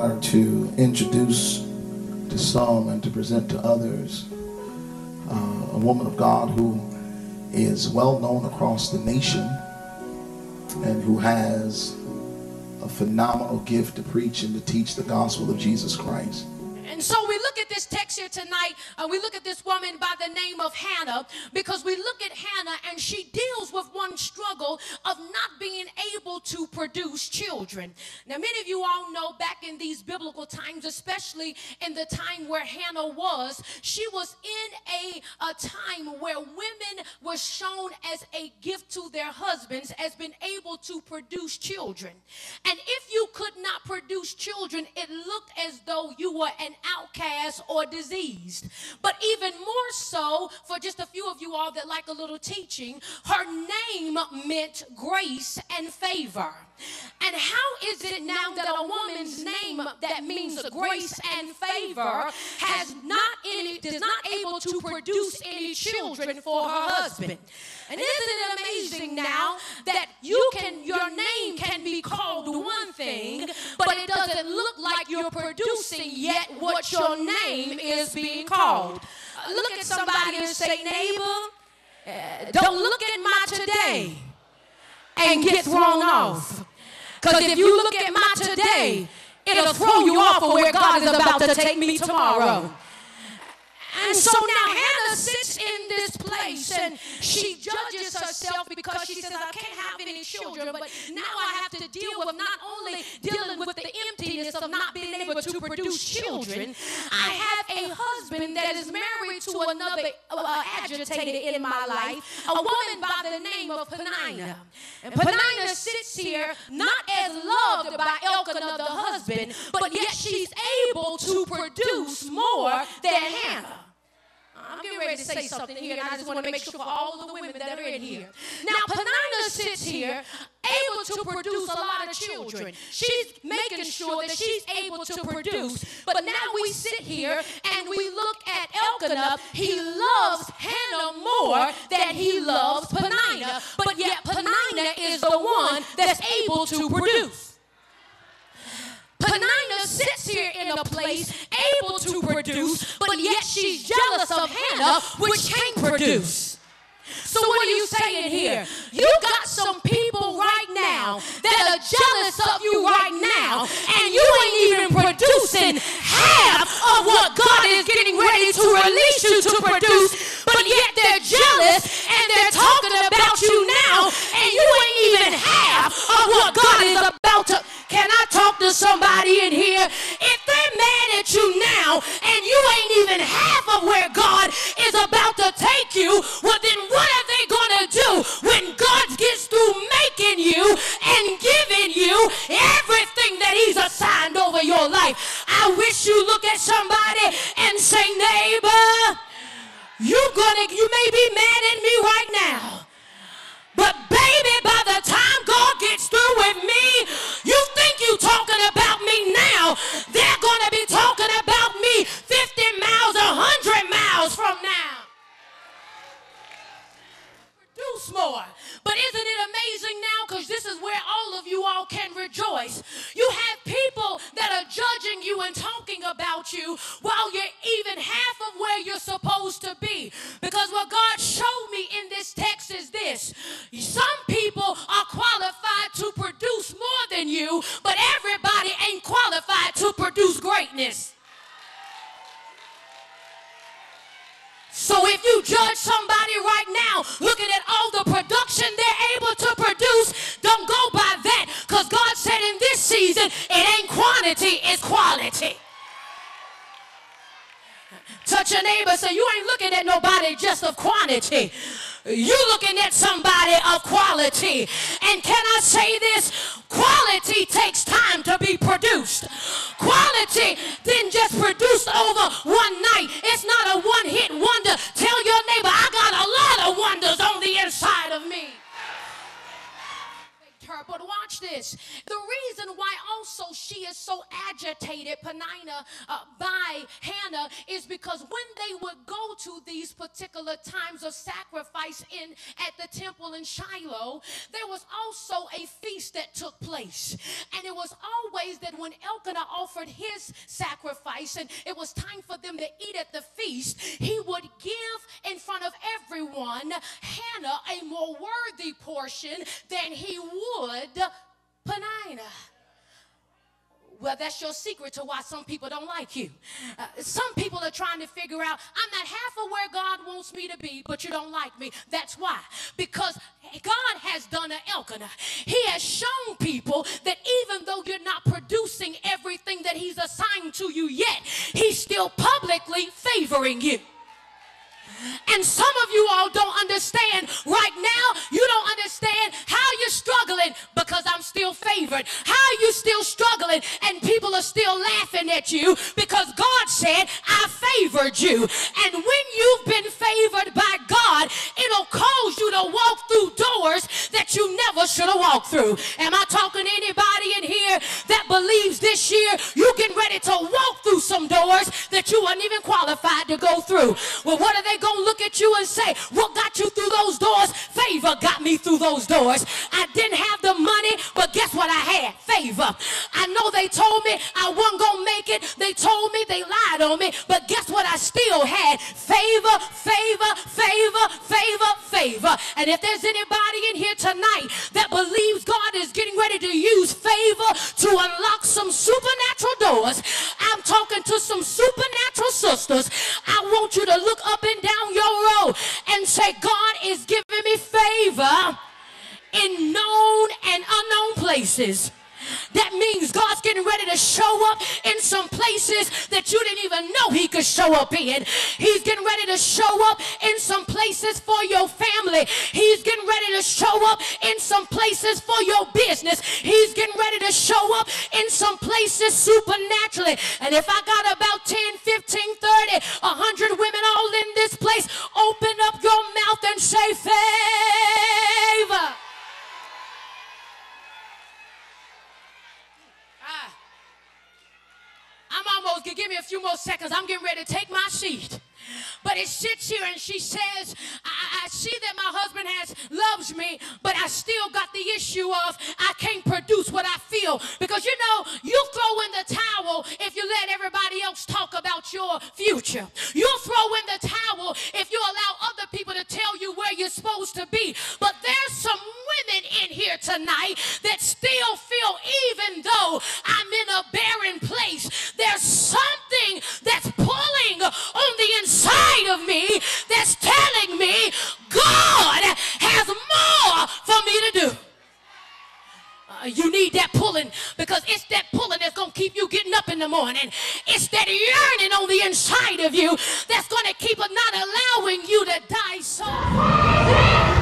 honor to introduce to some and to present to others a woman of God who is well known across the nation and who has a phenomenal gift to preach and to teach the gospel of Jesus Christ. And so we look at this text here tonight, and we look at this woman by the name of Hannah, because we look at Hannah and she deals with one struggle of not being able to produce children. Now, many of you all know back in these biblical times, especially in the time where Hannah was, she was in a time where women were shown as a gift to their husbands as being able to produce children. And if you could not produce children, it looked as though you were an outcast or diseased. But even more so, for just a few of you all that like a little teaching, her name meant grace and favor. And how is it now that a woman's name that means grace and favor is not able to produce any children for her husband? And isn't it amazing now that your name can be called one thing, but it doesn't look like you're producing yet what your name is being called? Look at somebody and say, neighbor, don't look at my today and get thrown off. Because if you look at my today, it'll throw you off of where God is about to take me tomorrow. And so now Hannah sits in this place and she judges herself because she says, I can't have any children, but now I have to deal with not only dealing with the emptiness of not being able to produce children, I have a husband that is married to another agitator in my life, a woman by the name of Peninnah. And Peninnah sits here not as loved by Elkanah the husband, but yet she's able to produce more than Hannah. I'm getting ready to say something here, and I just want to make sure for all of the women that are in here. Now, Peninnah sits here able to produce a lot of children. She's making sure that she's able to produce. But now we sit here and we look at Elkanah. He loves Hannah more than he loves Peninnah. But yet Peninnah is the one that's able to produce. Peninnah sits here in a place able to produce, but yet she's jealous of Hannah, which can't produce. So what are you saying here? You got some people right now that are jealous of you right now, and you ain't even producing half of what God is getting ready to release you to produce, but yet they're jealous and they're talking about you now, and you ain't even half of what God is about to. Can I talk to somebody in here? If they're mad at you now and you ain't even half of where God is about to take you, well then what are they going to do when God gets through making you and giving you everything that he's assigned over your life? I wish you look at somebody and say, neighbor, you may be mad at me right now, but baby, by the time God gets through with me, you think you talking about me now, they're going to be talking about me 50 miles, 100 miles from now. Produce more. But isn't it amazing now, because this is where all of you all can rejoice. You have people that are judging you and talking about you while you're even half of where you're supposed to be. Because what God showed me in this text is this. Some people are qualified to produce more than you, but everybody ain't qualified to produce greatness. So if you judge somebody right now looking at all the production they're able to produce, don't go by that, because God said in this season it ain't quantity, it's quality. Touch your neighbor, say you ain't looking at nobody just of quantity. You're looking at somebody of quality. And can I say this? Quality takes time to be produced. Quality didn't just produce over one night. It's not a one-hit wonder. Tell your neighbor, I got a lot of wonders on the inside of me. But watch this. this. The reason why also she is so agitated, Penina, by Hannah is because when they would go to these particular times of sacrifice at the temple in Shiloh, there was also a feast that took place. And it was always that when Elkanah offered his sacrifice and it was time for them to eat at the feast, he would give in front of everyone Hannah a more worthy portion than he would Penina. Well, that's your secret to why some people don't like you. Some people are trying to figure out, I'm not half of where God wants me to be, but you don't like me. That's why. Because God has done an Elkanah. He has shown people that even though you're not producing everything that he's assigned to you yet, he's still publicly favoring you. And some of you all don't understand right now. You don't understand how you're struggling because I'm still favored. How you still struggling and people are still laughing at you because God said I favored you. And when you've been favored by God, it'll cause you to walk through doors that you never should have walked through. Am I talking to anybody in here that believes this year you getting ready to walk through some doors that you weren't even qualified to go through? Well, what are they going to look at you and say, what got you through those doors? Favor got me through those doors. I didn't have the money, but guess what I had? Favor. I know they told me I wasn't going to make it. They told me, they lied on me, but guess what I still had? Favor, favor, favor, favor, favor. And if there's anybody in here tonight that believes God is getting ready to use favor to unlock some supernatural doors, I'm talking to some supernatural sisters. I want you to look up and down your row and say, God is giving me favor in known and unknown places. That means God's getting ready to show up in some places that you didn't even know he could show up in. He's getting ready to show up in some places for your family. He's getting ready to show up in some places for your business. He's getting ready to show up in some places supernaturally. And if I got about 10, 15, 30, 100 women all in this place, open up your mouth and say favor. I'm almost, give me a few more seconds. I'm getting ready to take my seat. But it sits here and she says, I see that my husband loves me, but I still got the issue of I can't produce what I feel. Because you know, you throw in the towel if you let everybody else talk about your future. You'll throw in the towel if you allow other people to tell you where you're supposed to be. But there's some women in here tonight that still feel, even though I'm in a barren place, there's something that's pulling on the inside of me that's telling me God has more for me to do. You need that pulling, because it's that pulling that's going to keep you getting up in the morning. It's that yearning on the inside of you that's going to keep not allowing you to die soft.